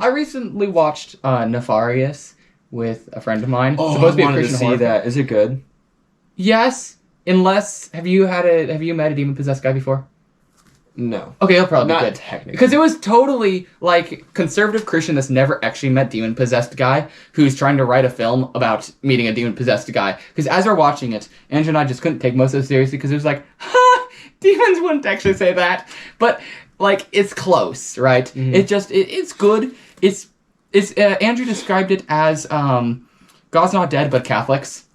I recently watched Nefarious with a friend of mine. Oh, supposed to be I a wanted to Christian see horror that. Is it good? Yes, unless have you met a demon possessed guy before? No. Okay, he'll probably Not be good. technically. Because it was totally, like, conservative Christian that's never actually met demon-possessed guy who's trying to write a film about meeting a demon-possessed guy. Because as we're watching it, Andrew and I just couldn't take most of it seriously because it was like, ha! Demons wouldn't actually say that. But, like, it's close, right? Mm-hmm. It's good. It's Andrew described it as God's Not Dead, but Catholics.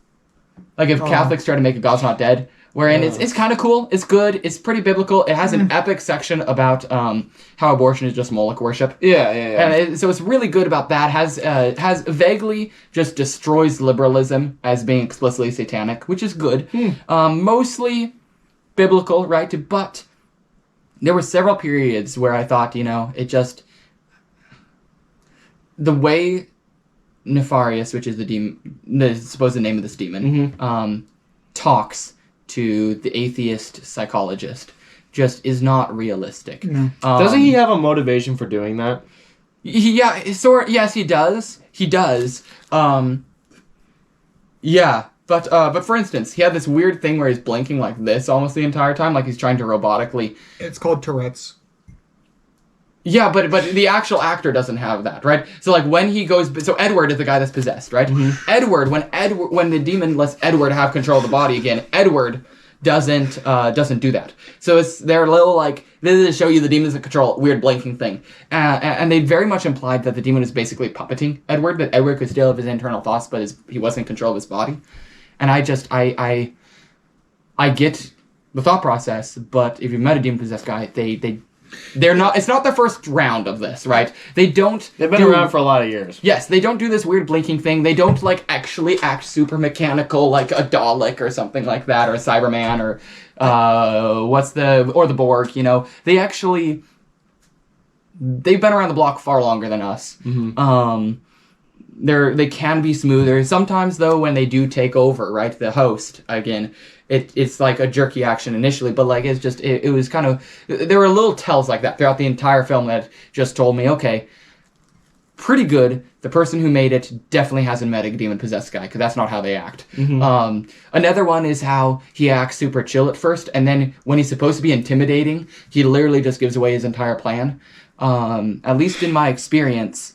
Like, if Catholics try to make a God's Not Dead... Wherein it's kind of cool, it's good, it's pretty biblical. It has an epic section about how abortion is just Moloch worship. Yeah. And so it's really good about that. Has vaguely just destroys liberalism as being explicitly satanic, which is good. Mostly biblical, right? But there were several periods where I thought, it just... The way Nefarious, which is the supposed name of this demon, talks... to the atheist psychologist just is not realistic. No. Doesn't he have a motivation for doing that? Yes, he does. He does. But for instance, he had this weird thing where he's blinking like this almost the entire time, like he's trying to robotically... It's called Tourette's. Yeah, but the actual actor doesn't have that, right? So like when he goes... So Edward is the guy that's possessed, right? Mm-hmm. Edward, when the demon lets Edward have control of the body again, Edward doesn't do that. So they're a little like... This is to show you the demon's in control, weird blinking thing. And they very much implied that the demon is basically puppeting Edward, that Edward could still have his internal thoughts, but he wasn't in control of his body. And I get the thought process, but if you've met a demon-possessed guy, they're not. It's not their first round of this, right? They've been around for a lot of years. Yes, they don't do this weird blinking thing. They don't actually act super mechanical like a Dalek or something like that, or a Cyberman, or the Borg. They've been around the block far longer than us. Mm-hmm. They can be smoother. Sometimes though, when they do take over, right, the host again. It's like a jerky action initially, but it's just it was kind of, there were little tells like that throughout the entire film that just told me, okay, pretty good. The person who made it definitely hasn't met a demon-possessed guy, because that's not how they act. Mm-hmm. Another one is how he acts super chill at first, and then when he's supposed to be intimidating, he literally just gives away his entire plan. At least in my experience,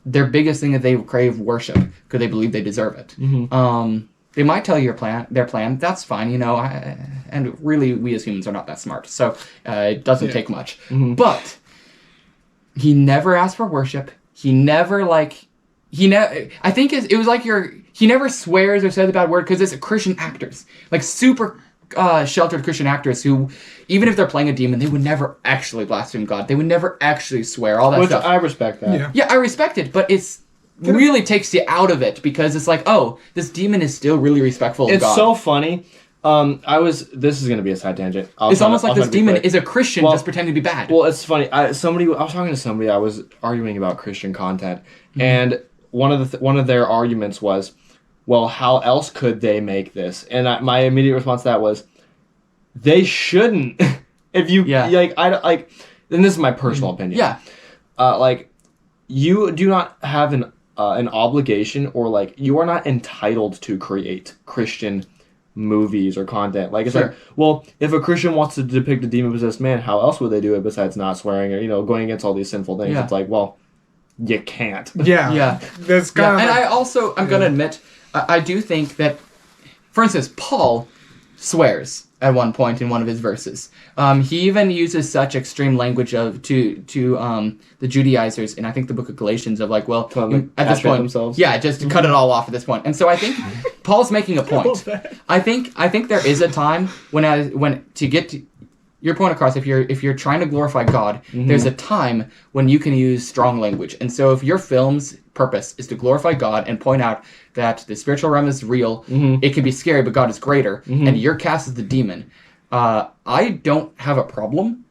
their biggest thing is they crave worship, because they believe they deserve it. Mm-hmm. They might tell you their plan. That's fine, and really, we as humans are not that smart, so it doesn't take much. Mm-hmm. But he never asked for worship. He never I think it was like he never swears or says a bad word, because it's Christian actors, super sheltered Christian actors who, even if they're playing a demon, they would never actually blaspheme God. They would never actually swear, all that stuff. I respect that. Yeah, I respect it, but it's really takes you out of it, because it's like, oh, this demon is still really respectful of God. It's so funny. This is going to be a side tangent. It's almost like this demon is a Christian just pretending to be bad. Well, it's funny. I was talking to somebody, I was arguing about Christian content, and one of their arguments was, well, how else could they make this? And my immediate response to that was, they shouldn't. If you, and this is my personal opinion. Yeah. You do not have an obligation, or you are not entitled to create Christian movies or content. Well, if a Christian wants to depict a demon-possessed man, how else would they do it besides not swearing or going against all these sinful things? Yeah. It's like, well, you can't. Yeah. That's kind of. And I'm gonna admit, I do think that, for instance, Paul swears at one point in one of his verses. He even uses such extreme language to the Judaizers in, I think, the book of Galatians, of at this point, themselves. Yeah, just to cut it all off at this point. And so I think Paul's making a point. I think there is a time when to get to your point across, if you're trying to glorify God, there's a time when you can use strong language. And so if your film's purpose is to glorify God and point out that the spiritual realm is real, it can be scary, but God is greater, and you're cast as the demon, I don't have a problem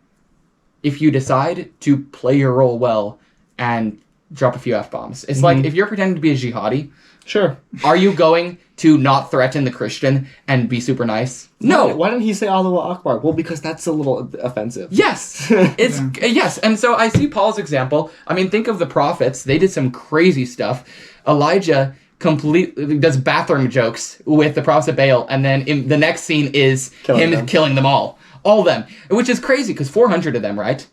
if you decide to play your role well and drop a few F-bombs. It's like, if you're pretending to be a jihadi, Sure. are you going to not threaten the Christian and be super nice? No. Why didn't he say Allahu Akbar? Well, because that's a little offensive. Yes. Yes. And so I see Paul's example. I mean, think of the prophets. They did some crazy stuff. Elijah completely does bathroom jokes with the prophets of Baal, and then in the next scene is killing them all. All of them. Which is crazy, because 400 of them, right?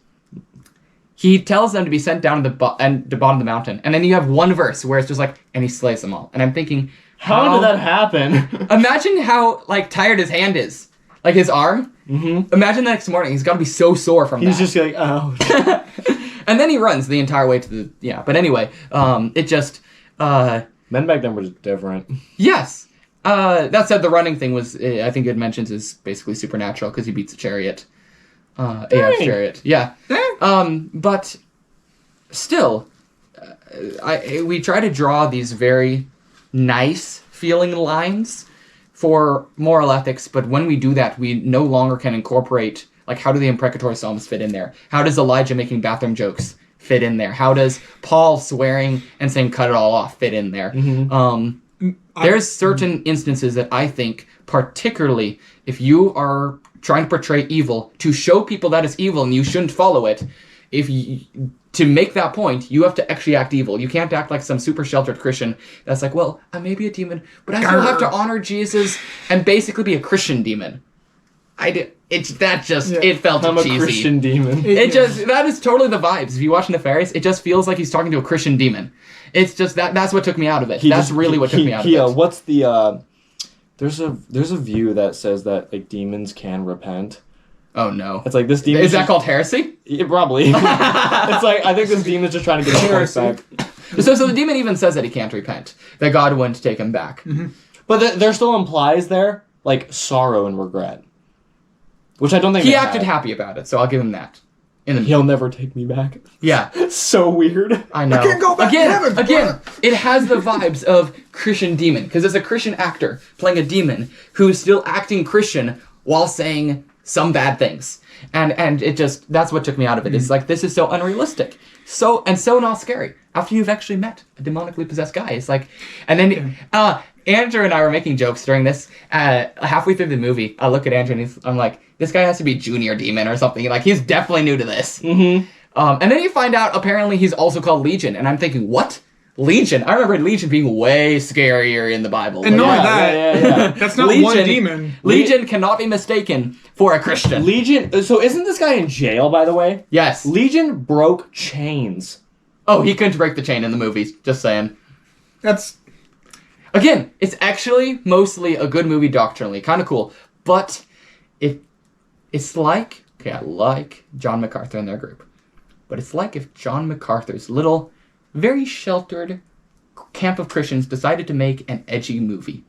He tells them to be sent down to the bottom of the mountain. And then you have one verse where it's just like, and he slays them all. And I'm thinking, How did that happen? Imagine how, like, tired his hand is. Like, his arm. Mm-hmm. Imagine the next morning. He's got to be so sore from that. He's just like, oh. And then he runs the entire way to the... Yeah, but anyway, it just... Men back then were just different. Yes. That said, the running thing was, I think it mentions, is basically supernatural because he beats a chariot. Ahab's chariot. Yeah. But still, we try to draw these very nice feeling lines for moral ethics, but when we do that, we no longer can incorporate, like, how do the imprecatory Psalms fit in there? How does Elijah making bathroom jokes fit in there? How does Paul swearing and saying cut it all off fit in there? Mm-hmm. There's certain instances that I think, particularly if you are trying to portray evil, to show people that it's evil and you shouldn't follow it, to make that point, you have to actually act evil. You can't act like some super sheltered Christian that's like, well, I may be a demon, but I still have to honor Jesus and basically be a Christian demon. It felt I'm cheesy. a Christian demon. That is totally the vibes. If you watch Nefarious, it just feels like he's talking to a Christian demon. It's just that's what took me out of it. That's really what took me out of it. What's the there's a view that says that, like, demons can repent. Oh no. It's like this demon is that called heresy? Yeah, probably. It's like, I think this demon's just trying to get his back. So the demon even says that he can't repent, that God wouldn't take him back. Mm-hmm. But there still implies there, like, sorrow and regret. Which I don't think he acted happy about it, so I'll give him that. He'll never take me back. Yeah. So weird. I know. I can't go back to heaven. Again, it has the vibes of Christian demon, because it's a Christian actor playing a demon who's still acting Christian while saying some bad things. And it just, that's what took me out of it. It's like, this is so unrealistic. So not scary. After you've actually met a demonically possessed guy. It's like, and then, Andrew and I were making jokes during this. Halfway through the movie, I look at Andrew and I'm like, this guy has to be junior demon or something. Like, he's definitely new to this. Mm-hmm. And then you find out, apparently, he's also called Legion. And I'm thinking, what? Legion? I remember Legion being way scarier in the Bible. And knowing that, that's not Legion, one demon. Legion cannot be mistaken for a Christian. Legion, so isn't this guy in jail, by the way? Yes. Legion broke chains. Oh, he couldn't break the chain in the movies. Just saying. That's... Again, it's actually mostly a good movie doctrinally. Kind of cool. But it's like... Okay, I like John MacArthur and their group. But it's like if John MacArthur's little, very sheltered camp of Christians decided to make an edgy movie.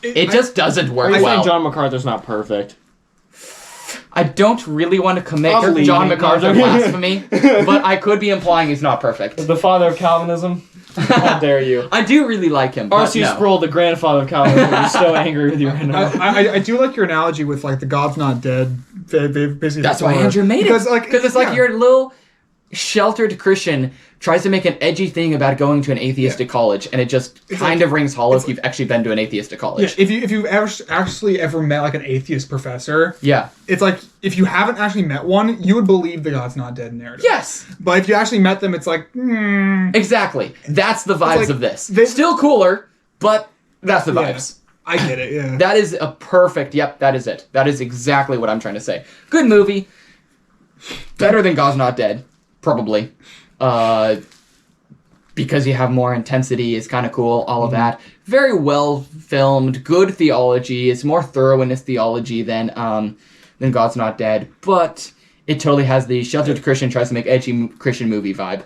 It just doesn't work Are you well. saying John MacArthur's not perfect? I don't really want to commit Probably John not. MacArthur blasphemy, but I could be implying he's not perfect. The father of Calvinism? How dare you? I do really like him. R.C. Sproul, the grandfather of Calvinism, is so angry with you right now. I do like your analogy with, like, the God's not dead. Basically, that's why Andrew made it. Because it's like your little sheltered Christian tries to make an edgy thing about going to an atheistic college, and it just kind of rings hollow if you've actually been to an atheistic college. Yeah, if you've actually ever met, like, an atheist professor, it's like, if you haven't actually met one, you would believe the God's not dead narrative. Yes! But if you actually met them, it's like, Exactly. That's the vibes like, of this. Still cooler, but that's the vibes. Yeah, I get it, yeah. That is a perfect, that is it. That is exactly what I'm trying to say. Good movie. Better than God's Not Dead, probably. Because you have more intensity, is kind of cool, all of that. Very well filmed, good theology. It's more thorough in its theology than God's Not Dead, but it totally has the sheltered Christian tries to make edgy Christian movie vibe.